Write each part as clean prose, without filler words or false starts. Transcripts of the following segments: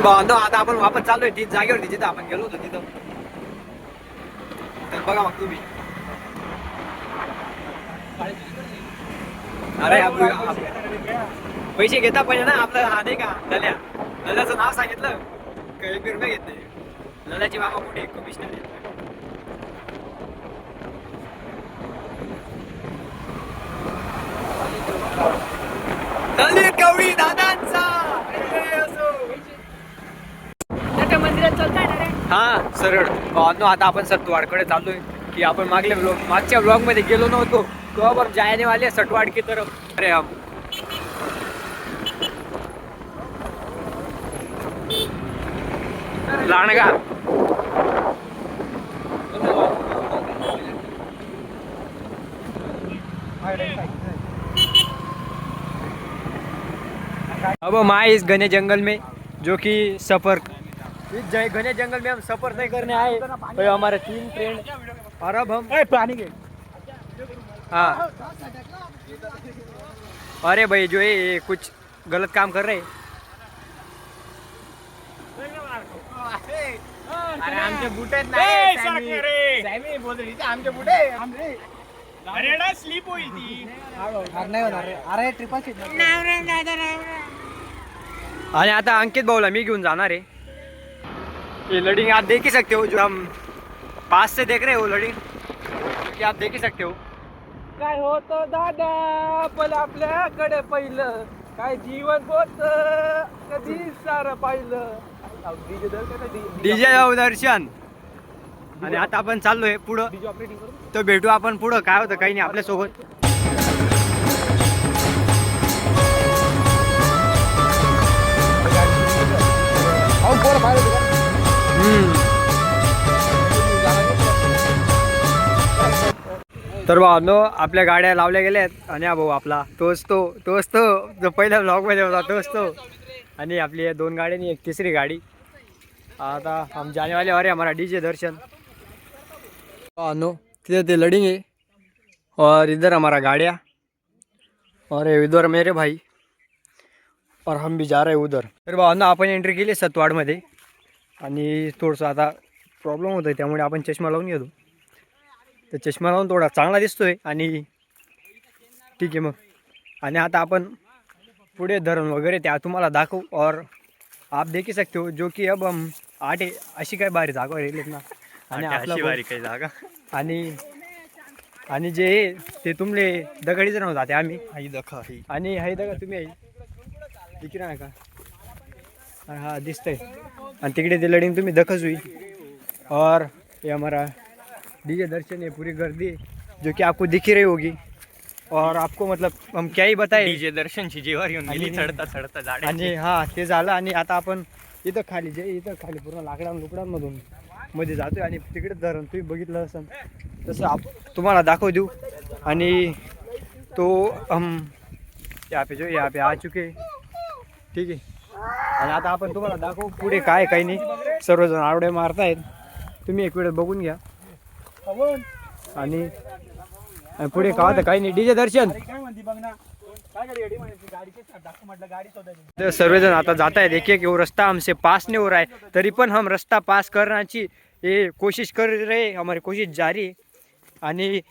तर भावांनो आता आपण वापस चाललोय तीच जागेवरती जिथं आपण गेलो होतो तिथं. तर बघा मग तुम्ही. अरे पैसे घेता पाहिजे ना आपलं. हा नाही का लल्या, लल्याचं नाव सांगितलं काही रुपये घेतले. लल्याची मामा मोठे कमिशनर आहेत. कवडी दादांचा मंदिरात चालताय ना रे. हा सरळ भावांनो आता आपण सटवाडकडे चाललोय. की आपण मागच्या ब्लॉग मध्ये गेलो नव्हतो तेव्हा पण जायने वाले सटवाड की तरफ. अरे हम लाणगा अब हम आए इस घने जंगल में जो कि सफर इस घने जंगल में हम सफर नहीं करने आए. तो हमारे 3 फ्रेंड और अब हम पाणी घे. हाँ. अरे भाई जो ये कुछ गलत काम कर रहे हैं. अरे आमचे बुटे नाही. सॅमी बोल रही थी आमचे बुटे. अरे स्लिप होई ती. नाही होणार रे. अरे ट्रिपाची आणि आता अंकित भाऊला मी घेऊन जाणार आहे. ये लडिंग आप देख ही सकते हो जो हम पास से देख रहे हो लडिंग कि आप देख ही सकते हो. काय होतं दादा पण आपल्याकडे पहिलं काय जीवन होत कधी सारं पाहिलं. डीजे दर्शन. आणि आता आपण चाललोय पुढं. तर भेटू आपण पुढं. काय होतं काही नाही आपल्या सोबत. तर भावांनो आपल्या गाड्या लावल्या गेल्या आहेत. आणि हा भाऊ आपला तोच तो जो पहिल्या ब्लॉग मध्ये होता तोच तो. आणि आपली 2 गाड्यांनी एक तिसरी गाड़ी. आता हम जाने वाले और हमारा डीजे दर्शन. नो तिधर ते लडिंग है और इधर हमारा गाड़िया और इधर मेरे भाई और हम भी जा रहे हैं उधर. तर भावांनो आपण एंट्री केली सतवाडमध्ये. आणि थोडंसं आता प्रॉब्लेम होतं त्यामुळे आपण चष्मा लावून घेतो. तर चष्मा लावून थोडा चांगला दिसतोय आणि ठीक आहे मग. आणि आता आपण पुढे धरण वगैरे त्या तुम्हाला दाखवू. और आप देख ही सकते हो जो कि अब हम आटे अशी काय भारी जागा राहिलेत ना. आणि आपला भारी काही जागा. आणि जे ते तुमले दगडीच नव्हतं जाते आम्ही. आणि हाई दगड तुम्ही दिसणार नाही का. हा दिसतंय. आणि तिकडे ते लडिंग तुम्ही दखच हुई. और ये हमारा डीजे दर्शन है. पूरी गर्दी जो कि आपको दिख ही रही होगी. और आपको मतलब हम क्या ही बताए डीजे दर्शन ची जेवार येऊन गेली चढता झाडे. आणि हा ते झालं. आणि आता आपण इथं खाली पूर्ण लुकडांमधून मध्ये जातोय. आणि तिकडे धरण तुम्ही बघितलं असेल तसं तुम्हाला दाखव देऊ. आणि तो हम यहाँ पे आ चुके ठीक आहे. आणि आता आपण तुम्हाला दाखवू पुढे काय काही नाही. सर्वजण आरडे मारतायत. तुम्ही एक वेळ बघून घ्या. आणि पुढे काय होतं काही नाही. डीजे दर्शन. सर्वजण आता जात आहेत. एक वो रास्ता हमसे पास नहीं हो रहा है. तरी पण हम रास्ता पास करण्याची ये कोशिश कर रहे. हमारी कोशिश जारी है. आणि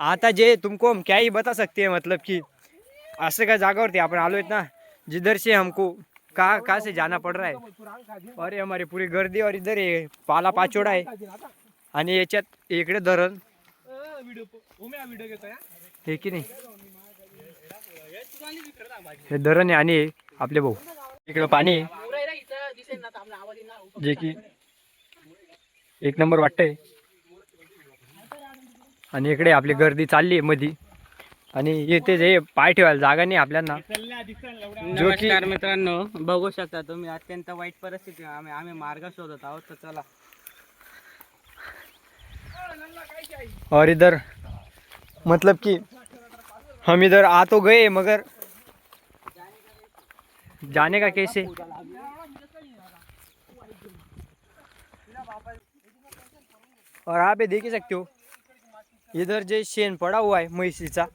आता जे तुमको हम क्या ही बता सकते हैं मतलब कि असं काय जागावरती आपण आलो आहेत ना जिधर से हमको कहाँ से जाना पड़ रहा है. और ये हमारी पूरी गर्दी. और इधर ये पाला पाचोड़ा है. आणि याच्यात इकडे धरण हे की नाही हे धरण आहे. आणि आपले भाऊ इकडं पाणी आहे जे की एक नंबर वाटतंय. आणि इकडे आपली गर्दी चालली आहे मधी. आणि इथे जे पाय ठेवायला जागा नाही आपल्याला. जो की मित्रांनो बघू शकता तुम्ही अत्यंत वाईट परिस्थिती. आम्ही मार्ग शोधत आहोत. तर चला. और इधर मतलब कि हम इधर आ तो गए मगर जाने का कैसे. और आप ये देख ही सकते हो इधर जे शेण पड़ा हुआ है म्हैसीचा.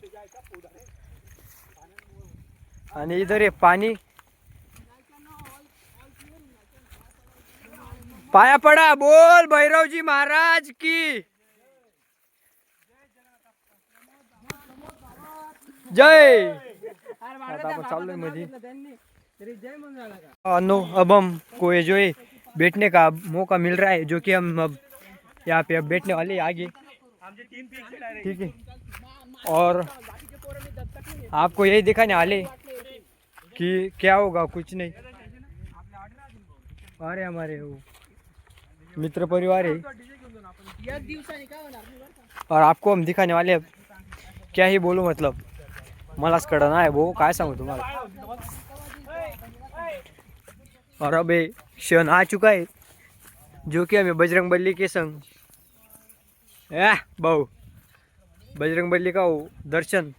आणि इधर ये पानी पाया पडा, बोल भैरवजी महाराज की जय. आता आपण चाललोय मध्ये. नो अब हम को ये जो है बैठने का मौका मिल रहा है, जो कि हम अब यहाँ पे अब बैठने वाले हैं आगे. ठीक है. और आपको यही दिखाने वाले कि क्या होगा, कुछ नहीं. अरे हमारे वो मित्र परिवार है और आपको हम दिखाने वाले अब क्या ही बोलूं, मतलब मलाच कळना आहे वो काय सांगू तुम्हाला. और अब ये क्षण आ चुका है जो कि हमें बजरंगबली के संग भाऊ बजरंगबली का वो दर्शन,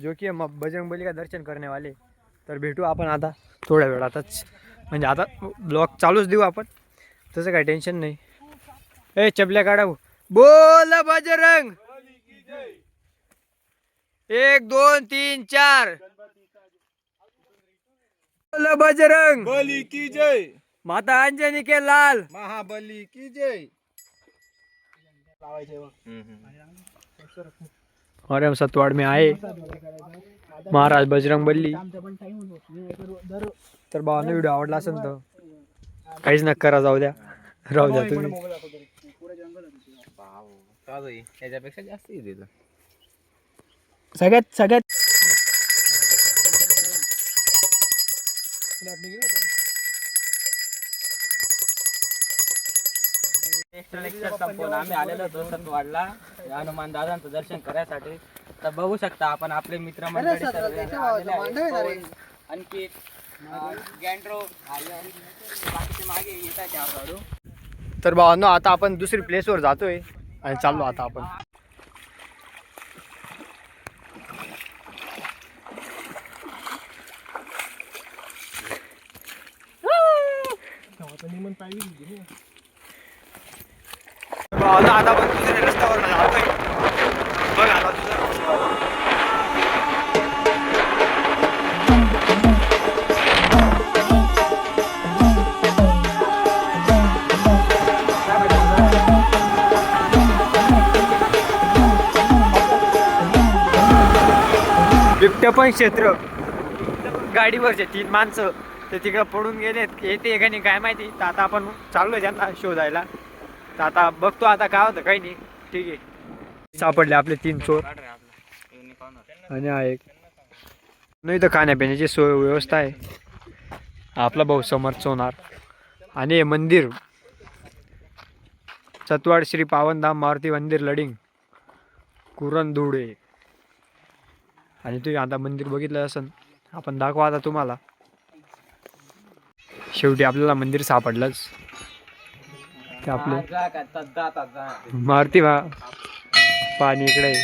जो कि हम अब बजरंगबली का दर्शन करने वाले. तर भेटू आपण आता थोड्या वेळातच, म्हणजे आता ब्लॉग चालूच देऊ आपण, तसं काही टेन्शन नाही. ए चपल्या काढा, बोल बजरंग. 1 2 3 4 बोल बजरंग बली की जय. माता अंजनी के लाल. महाबली की जय. और हम सतवाड़ में आए महाराज बजरंगबली. तर भावांना व्हिडिओ आवडला असेल तर काहीच नका करा, जाऊ द्या, राहू द्या तुम्ही. याच्यापेक्षा जास्त दिलं सगळ्यात आम्ही आलेलो होतो सतवाडला हनुमान दादांचं दर्शन करायसाठी. तर बघू शकता आपण आपले मित्र मंडळी आणखी गँड्रो बाकीचे मागे येत आहे हळूहळू. तर भावांनो आता आपण दुसरी प्लेसवर जातोय आणि चाललो आता आपण. भावांनो आता आपण दुसऱ्या रस्त्यावर जातोय. बघ आता दुसरा रस्ता. बिबट्या पण क्षेत्र, गाडीवरचे 3 माणसं ते तिकडं पडून गेलेत, येते एकाने काय माहिती. तर आता आपण चाललोय त्यांना शोधायला. तर आता बघतो आता काय होतं, काही नाही. ठीक आहे. सापडले आपले 3 चोर आणि हा एक. नाही तर खाण्यापिण्याची सोय व्यवस्था आहे. आपला भाऊ समर्थ सोनार. आणि हे मंदिर सतवाड श्री पावनधाम मारुती मंदिर लडिंग कुरणधुळे. आणि तुम्ही आता मंदिर बघितलं असेल, आपण दाखवा आता तुम्हाला. शेवटी आपल्याला मंदिर सापडलंच. ते आपलं मारुती पाणी इकडे आहे.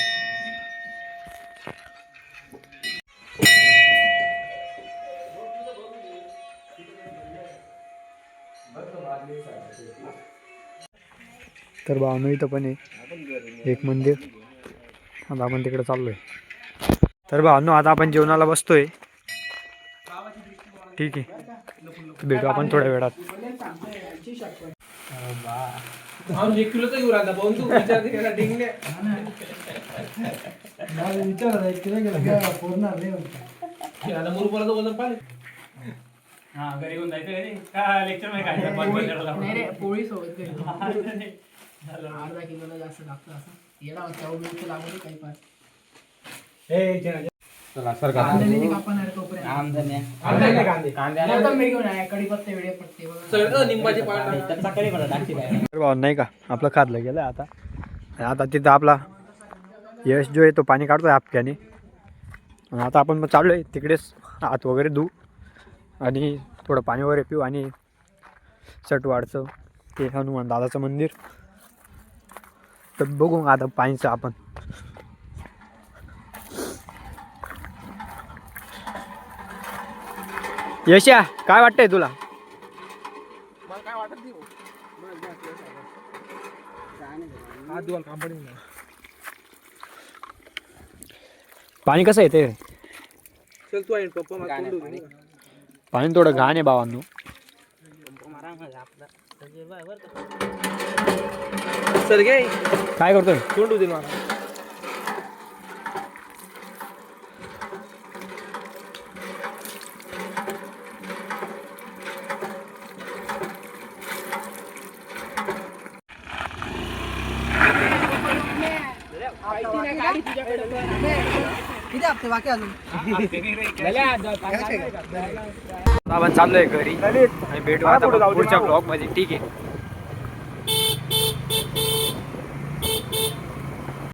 तर भावनो इथं पण आहे एक मंदिर. आता आपण तिकडे चाललोय. तर भावनो आता आपण जेवणाला बसतोय. ठीक आहे, भेटू आपण थोड्या वेळात. पोळी सोबत अर्धा किलोला जास्त लागतं असं येडा लागू काही पाच. नाही का आपलं खाल्लं गेलं आता. आता तिथं आपला यश जो आहे तो पाणी काढतोय आपक्याने. आता आपण मग चालू आहे तिकडेच हात वगैरे धुऊ आणि थोडं पाणी वगैरे पिऊ. आणि सटवाडचं ते हनुमान दादाचं मंदिर तर बघू आता पाणीचं आपण. यशा काय वाटतंय तुला? पाणी कसं येते? पाणी थोडं घाण आहे भावांनो. सर घे काय करतोय तोंडू दे मला. किती हप्ते बाकी अजून आपण चाललोय घरी आणि भेटू आता पुढच्या ब्लॉग मध्ये. ठीक आहे.